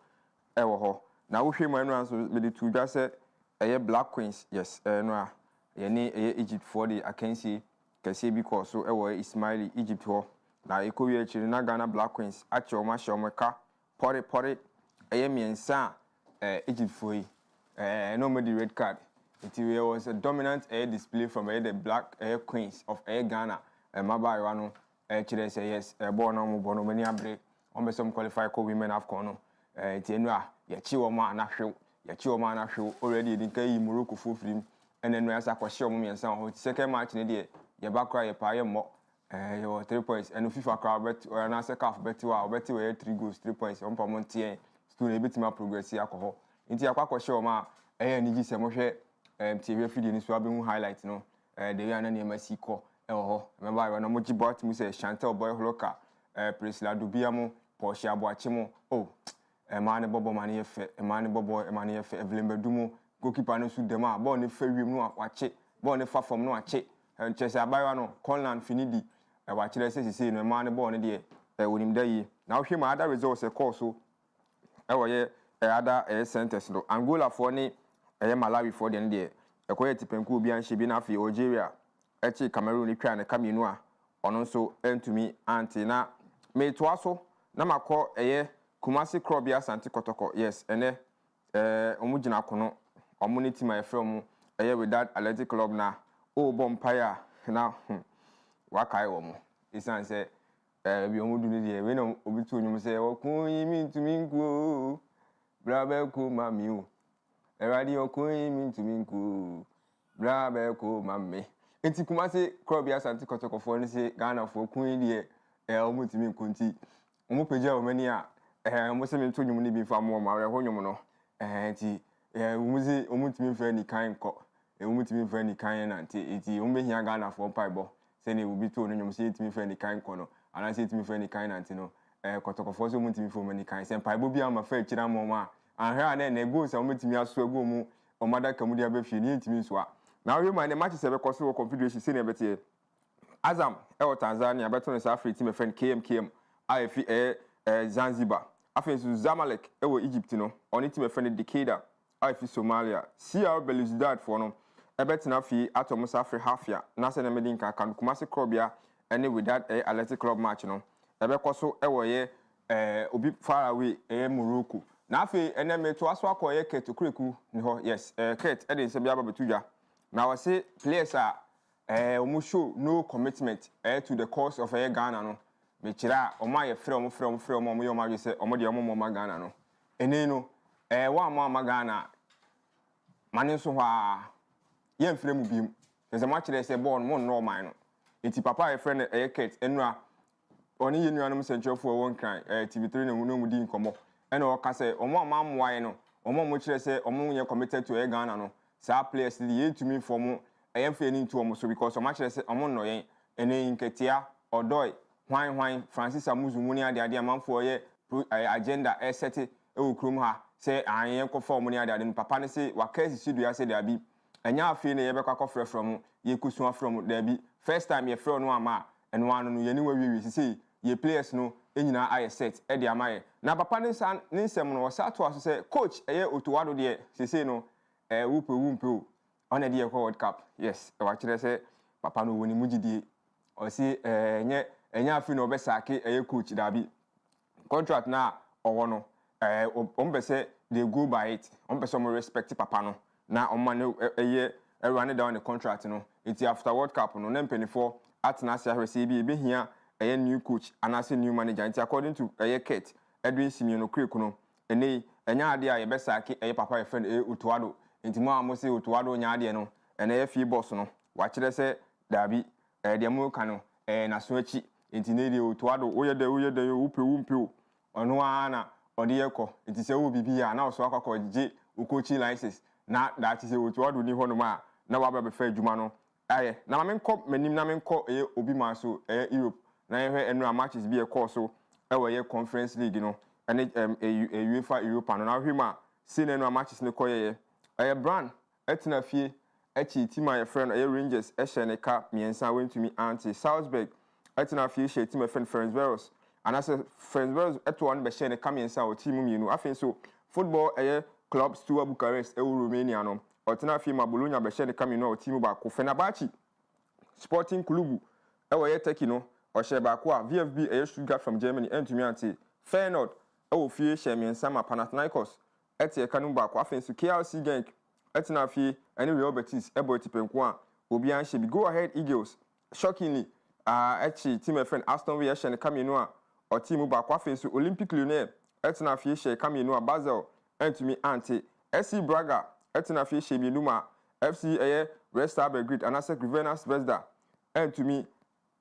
elho na wo hwe man so me the two just say Black Queens yes no ye ne Egypt for the akansi kase because so Ismaili Egypt ho na ekowi akiri na Ghana Black Queens ache o ma shomeka Pori miensa Egypt for no the red card. It was a dominant display from the Black Queens of Ghana. Maba Irano chile say yes born on bono many abre on some qualified women have kono. Tienwa Yachioma na show Yachioma na show already in Kai Morocco full film and then we as a question miensa second match in the Yabakra ye paye mo 3 points and FIFA crowd bet or an answer calf bet you are bet you 3 goals 3 points on Pamontier still a bit more progress alcohol into a show ma ni gi se mo hwe TV feed ni so abemu highlight no the yan na MSC call remember when mo gibot mu say Chantel boy holoka Priscilla Dubia mo Porsche Aboache mo man bobo man ye fe man bobo man ye fe Evelyn Bedumo goalkeeper no su dem a ball ne fa wiem no ache ball ne fa from no ache Chelsea abayo no Conlan finidi wa kire say no man ball ne de wonim da yi na hwe ma other results e call so ye other centers no Angola for ni Malawi for de ne de ekoye tipenku obi anhye bi na afi Algeria echi Cameroon ni twa ne kamenu a ono nso entumi anti na me to aso na makọ Kumasi Krobia Asante Kotoko yes ene omu gina kono omu ni team ayefe omu with that Athletic Club na o bompire na wakai omu isan say bi omu du ni de we na obi tu onyum say okun mi ntumi nku brabe ku mami o eradi okun mi ntumi nku brabe ku mami enti Kumasi Krobia Asante Kotoko for ni say Ghana for okun de omu ntumi nku nti omu peja omani a omu se mi tu onyum ni bi fa mo ma re ho onyum no enti umuzi omutimi fa ni kan ko omutimi fa ni kan na enti ombehia Ghana for paibo se ne ubi to onyum se etimi fa ni kan ko no ana se etimi fa ni kan na enti no Kotoko for so omutimi fa ni kan se paibo bi ama fa kira mo ma anhra na go se omutimi aso agu mu omada kamudi abafi ni etimi so a na we ma ne match se be koso confederation se ne bete Azam Tanzania beto ne South Africa team friend Kyem afi Zanzibar afensu Zamalek Egypt no oni team friend Decatur afi Somalia CR Belouizdad for no ebetina fi atom South Afia na se na medin kan Kumasi Krobia ene with that Athletic Club match no ebekoso ye obi far away Morocco na afi ene me to aso akoye Kate Okreku ni ho yes Kate e de se bia ba betudwa na we say players omo show no commitment to the cause of Ghana no me kira omo aye frɛ omo yo ma say omo de omo ma Ghana no ene no wa ma Ghana mane so hwa ye mfrɛ mu biem se ma kire say ball mo no man no enti papa ye friend Kate enura oni ye nuanom sentrefo won kan TV3 na mu di nkomo ena o ka say omo amamwae no omo kire say omo ye committed to Ghana no sa players the ye to me for mo emfe ni to omo so because omo kire say omo no yen ene nketia odoi hwan Francis Amuzu muni ade amamfo ye agenda set e okrum ha say ayen ko form ni ade no papa ne say wakasi sidua say da bi enya afi ne ye be kwakọ from ye kusu from da bi first time ye frɛ no ama eno anu no ye ni wawiwi say ye players no enyina aye set e de amaye na papa ne san ne nsem no osa to aso say coach eye Otowado de say no wumpe o ona de World Cup yes e wa kire say papa no woni mugidie o si enya afi no obesake eye coach dabi contract na owo no ombe say they go by it ombe so mo respect papa no na omma ne eye run down the contract no it after World Cup no na mpenifo atena ase ahwese bi hia a new coach and as a new manager. And according to a Kate, Edwin Simeon Krikuno, and enya ade a yebesaki a papa friend Otowado. Inti mo amose Otowado nya ade no, and Afia boss no. Watch they say dabi de mo kano na so achi. Inti ne de Otowado oye de wumpe ono ana ode yekọ. Inti se wo bibia na so akọ je coaching license na that is Otowado ni hono ma na wa be fa adwuma no. Aye na mamenkọ manim na menko obi ma so Europe. Na ye enra matches be a course so e we conference league no ene UEFA Europa no na hwema see na enra matches ne koye ye brand etina fie echi team my friend Rangers e hye ne ka miensa wentumi anti Salzburg etina fie hye team friend Ferencvaros and as Ferencvaros eto one be hye ne ka miensa o team mienu afen so football clubs to Bucharest Romania no otina fie ma Bologna be hye ne ka mienu o team ba ko Fenerbahce Sporting Club e we Turkey no Oshebakwa VfB Stuttgart from Germany entumi anti Feyenoord ofie Shemiensa ma Panathinaikos etie kanu bakwa afensu KLC Genk etina afie ene Real Betis ebotipenko a obi an shebi Go Ahead Eagles shockingly echi team friend Aston Villa shene kamienu a o team bakwa afensu Olympique Lyonnais etina afie she kamienu a Basel entumi anti SC Braga etina afie shebienu ma FC Red Star Belgrade anase Crvena Zvezda entumi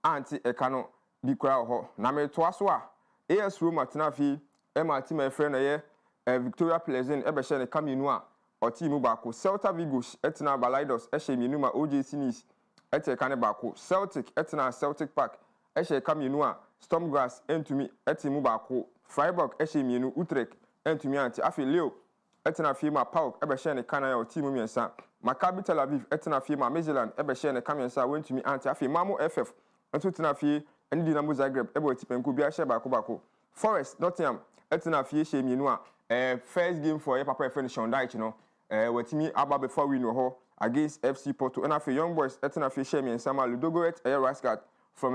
anti ekano bikura ho na me to aso a AS Roma tenafi ma team e friend Victoria Pleasant e be hye ne kamienu a o team baako Celta Vigo etena Balaidos e hye mienu ma OJC Nice ete kane baako Celtic etena Celtic Park e hye kamienu a Stormgrass entumi etimu baako Freiburg e hye mienu Utrecht entumi anti afi Leo etena fi ma PAOK e be hye ne kana ya o team miensa Maccabi Tel Aviv etena fi ma Midtjylland e be hye ne kamiensa wentumi anti afi Mamo FF enso tena fie eni Dinamo Zagreb ebo tipenku bia hye bako Forest Nottingham etena fie hye mienu a first game for papa e friend Shondaichi no watimi aba before win ho against FC Porto and after Young Boys etena fie hye miensa ma Ludogorets Raskat from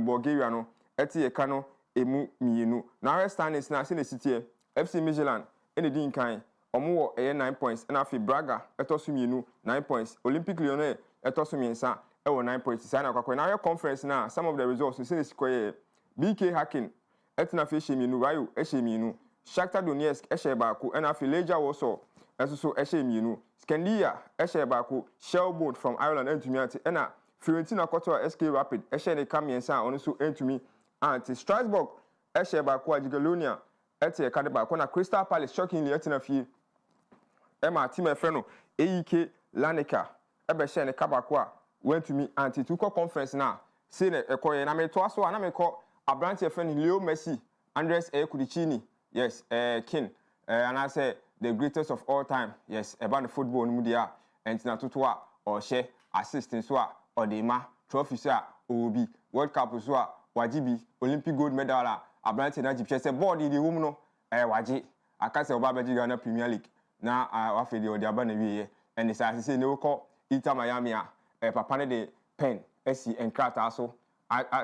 Bulgaria no eti ka no emu mienu na rest standings na se ne sitie FC Midtjylland eni din kan omo wo 9 points and after Braga etoso mienu 9 points Olympique Lyonnais etoso miensa 9 points sana kwa na conference na some of the results say sikoye BK Hacking etina fi hye mienu Rayo hye mienu Shakhtar Donetsk hye baako and afi Legia Warsaw so hye mienu Skandia hye baako Shelbourne from Ireland entumi anti na Fiorentina Kotor SK Rapid hye ne kamiensa ono so entumi anti Strasbourg hye baako Jagiellonia ete ka de baako na Crystal Palace shockingly etina fi ma team e frɛ no AEK Larnaca ebe hye ne ka baako a went to me anti to conference now. Say na ekoye na me to aso na me ko Abrante friend Leo Messi, Andres Kudicini. Yes, king. And I say the greatest of all time. Yes, about the football no dia. And na totoa or share assistance so or the ma trophy so obi World Cup so wajibi Olympic gold medal Abrante na jipche say board the room no waji aka say oba beji Ghana Premier League. Na afi the odiaba na wiye. And say say no ko Inter Miami papa ne de pen esi enkrata so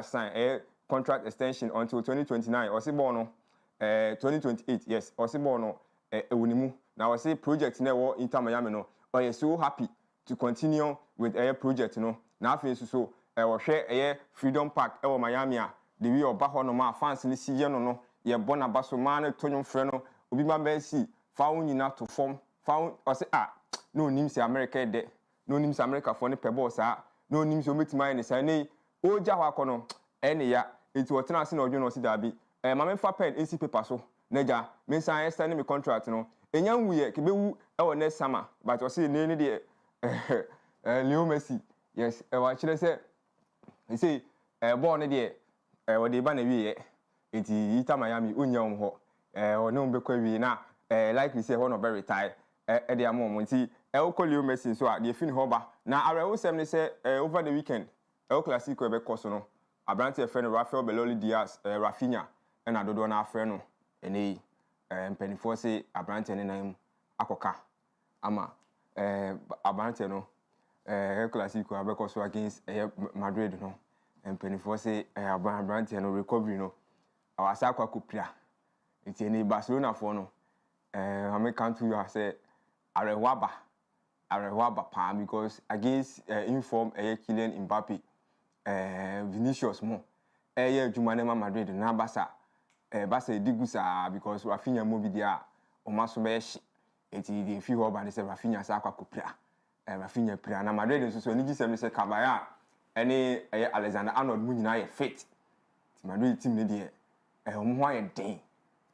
sign contract extension until 2029 or si born no 2028 yes or si born no ewunimu. Now I say project na wo Inter Miami no. I so happy to continue with a project no. Now I so share a Freedom Park Miami the way of Baho no ma fans ni si ye no ye bona baso man tonyo frɛ no obi ma be si found you to form found or say no nim say America de no nim say America for ne pebo sa no nim say ometima ne sa nei o ja hwa kono ene ya enti wotena ase na odwo no si da bi ma me fa pen AC paper so na ja me san extend me contract no enya nwuye kebewu e next summer but o say ne de Leo Messi yes wa kire say he say ball ne de we de ba na wiye enti Inter Miami onya ho no be kwa wi na likely say ho no be retire e de amom nti call Leo Messi so de fin ho ba na arewo sem ne say over the weekend El Clasico be koso no abrante friend Rafael Beloli Diaz Rafinha na dodo na afre no ene mpanifo say abrante ne nan akoka ama abrante no El Clasico be koso against Madrid no mpanifo say abrante no recovery no awasa akopia nti ene Barcelona for no I can't to you say arewaba pa because against inform Kylian Mbappe Vinicius mo Jumanema Madrid na Barca digusa because Rafinha mo bi dia o maso be hye enti dey fi ho ba ne say Rafinha sa akopia Rafinha pira na Madrid nso so ni gisem say Caballero ene Alexander Arnold mu nyina ye fit ti Madrid team ne dey omo ho aye den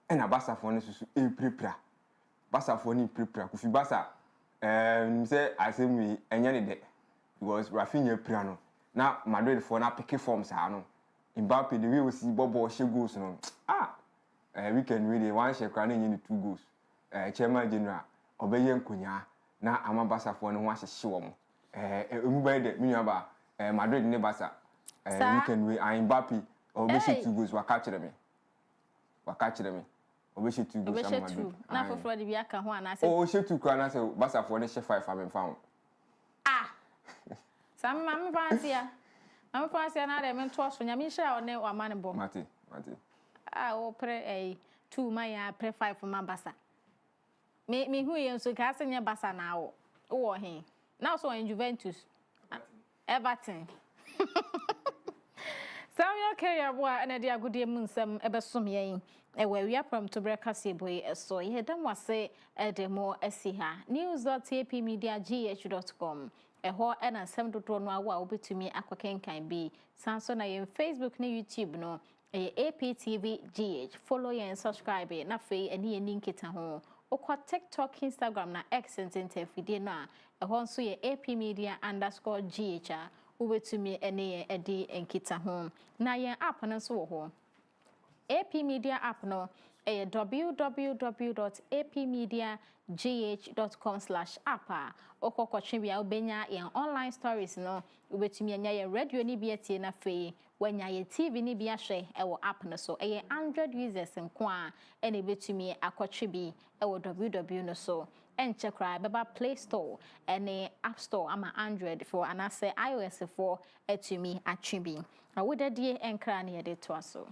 na Barca for ne so prepare Barca for ni prepare ku fi Barca say asem enya ne de because Rafinha pira no na Madrid for na pick form sa no Mbappe the way we see Bobo she goals no weekend really one share kra na nyi 2 goals chairman general obeye nkonya na ama Barca for no ho ahyehye wo mo emu by de minu aba Madrid ne Barca weekend we Mbappe obeye 2 goals waka kire me obeye 2 goals ama Madrid na for de bi aka ho ana say she 2 kra na say Barca for ne she 5 am found Sam mama fancy na de men to so nyame hira one wa mane bom mate o pre 2 man ya pre 5 man Barca me hu ye so ka senya Barca na wo he now so in Juventus Everton Sam yo career boy na dia agudie mu nsem ebesom yen we from to breakfast boy so ye dam wase demo asi ha news.apmediagh.com eho na nsem dodo no awo a obetumi akwakenkan bi sanso na yen Facebook na YouTube no APTVGH follow yen subscribe na fe eni nkita ho okwa TikTok Instagram na X ntentafide no a eho nso ye APmedia_GH obetumi ene edi nkita ho na yen app no nso wo ho AP Media app no www.apmediagh.com/app okokotwe bia obenya yen online stories no obetumi anya ye radio ni bia tie na fe wanya ye TV ni bia hwe ewo app no so Android users nko a ene betumi akotwe bi ewo www no so enche kra beba Play Store ene App Store ama Android for anase iOS for etumi atwe bi awodadie enkra na ye de to aso.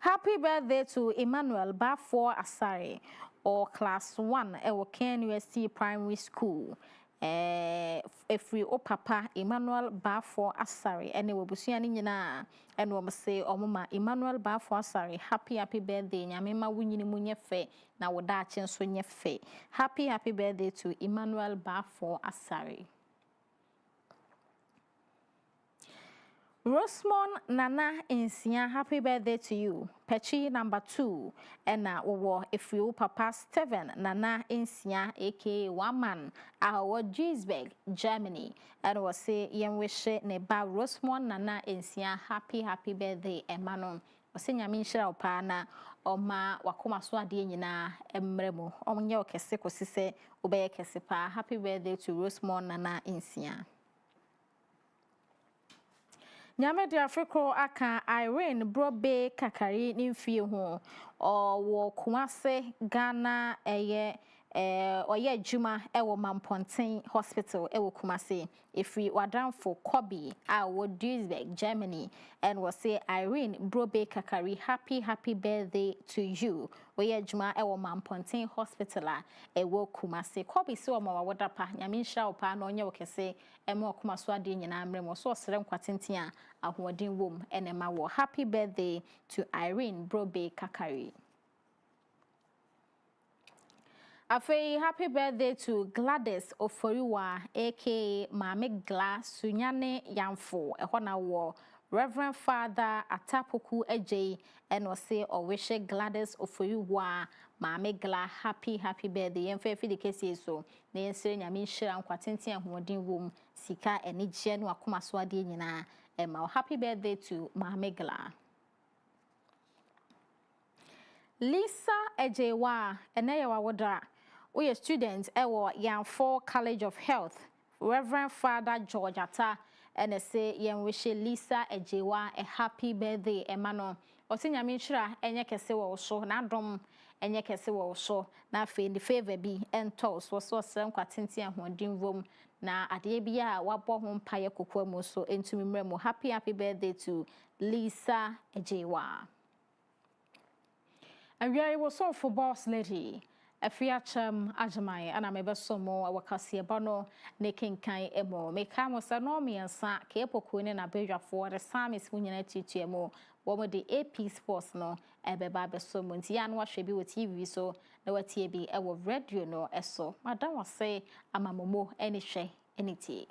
Happy birthday to Emmanuel Bafo Asare or class 1 ewo Ken UST Primary School. Efri o papa Emmanuel Bafo Asare ene wobusua ni nyina ene wo say omuma Emmanuel Bafo Asare happy birthday nyame ma wunyini munye fe na woda ache nso nye fe. Happy birthday to Emmanuel Bafo Asare. Rosemond Nana Insia, happy birthday to you. Pechi number 2. Ena wo Efri papa Steven Nana Insia aka Waman our Duisburg, Germany. And was say yen wish ne ba Rosemond Nana Insia happy birthday Emmanuel. Ose nyame nhira opa na oma wakoma so ade nyina emremo. Omnye okese kosise obeye kese pa. Happy birthday to Rosemond Nana Insia. Nyame de Afriko aka Irene Brobe Kakari nimfie ho o wo Kumase Ghana oye adwuma ewo Mamponten Hospital ewo Kumasi efri wadamfo Kobi a wo Duisburg Germany and was say Irene Brobe Kakari happy birthday to you oye adwuma ewo Mamponten Hospital a ewo Kumasi Kobi se o ma wawoda pa nyame nhya wo pa na onye wo kese ema okumaso ade nyina amre mo so osere nkwatenten a ahoden wom ene ma wo happy birthday to Irene Brobe Kakari. Afei, happy birthday to Gladys Oforiwa, aka Mame Gla Sunyane Yamfo, ehona wo Reverend Father Atapoku Ejay, and say or wish Gladys Oforiwa, Mame Gla happy birthday. Yemfe fi de kesi so, na yensere nyame nhira nkwatenten ahoden wom sika eni gye no akoma so ade nyina. Happy birthday to Mame Gla. Lisa Ejewa, eneyewa woda. We are students ewo Yanfo College of Health. Reverend Father George Atta and say yen wish Lisa Ejewa a happy birthday emano. Osinya minchira enye kese wo so na dom enye kese wo so na fe the favor be entos wo so sem kwatenti ahondin vom na ade bia wabɔ ho mpaye kokwa mu so entumi mremo happy birthday to Lisa Ejewa. And we are so for boss lady. Afia Agyemang and I'm so more wakasi bano nekin kai emo me kamo sa no me ansa ke pokune na beja for the samis munyana titi emo womo the AP sports no ebeba be so munti ya no hwe bi with TV so na watie bi e wo radio no eso madam was say amamomo any hwe anything.